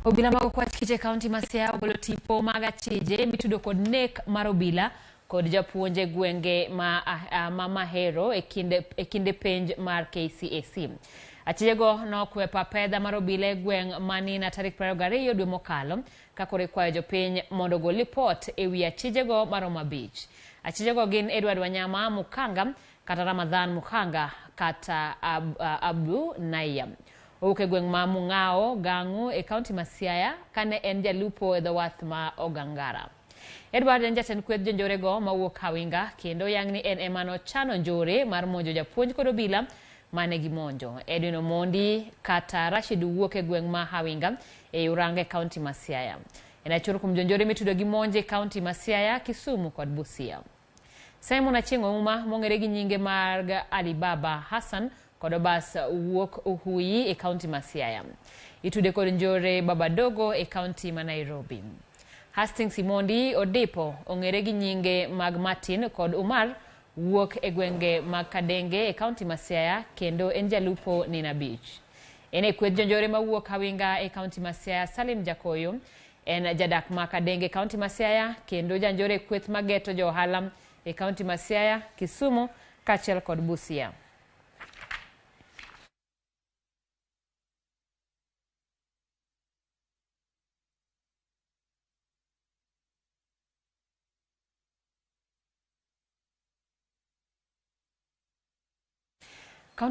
Obila mag okwach kich e kaunti ma Siaya ogolo tipo mag achije mitudo kod nek mar obila kod japuonj e gwenge ma Mahero e kinde penj mar KCSE. Achijego nokwepo pedha mar obila e gweng' Manina tarik 22 dwe mokalo ka koro ikwayo jopiny mondo ogol lipot e wi achijego maromo 5. Achijego gin Edward Wanyama Mukanga kata Ramadhan Mukanga kata Abu Naya. Owuok e gweng' ma Mung'ao Gang'u e kaunti ma Siaya kane en jalupo e dho wath ma Ogangara. Edward en jatend kweth jonjorego mawuok Hawinga kendo yang' ni en ema nochano njore mar monjo japuonj kod obila mane gimonjo. Edwin Omondi kata Rashid wuok e gweng' ma Hawinga e Uranga e kaunti ma Siaya. En achiel kuom jonjore mitudo gi monje e kaunti ma Siaya, Kisumu kod Busia. Simon Achieng' Ouma mong'ere gi nyinge mar Alibaba Hassan kod Obas wuok Uhuyi e kaunti ma Siaya. Itude kod njore Babadogo e kaunti ma Nairobi. Hastings Imondi Odipo ong'ere gi nyinge mag Martin kod Umar wuok e gwenge mag Kadenge e kaunti ma Siaya kendo en jalupo Nina Beach. En e kweth jonjore mawuok Hawinga e kaunti ma Siaya Salim Jakoyo en jadak ma Kadenge e kaunti ma Siaya kendo janjore kweth mageto jo ohala e kaunti ma Siaya, Kisumu kaachiel kod Busia.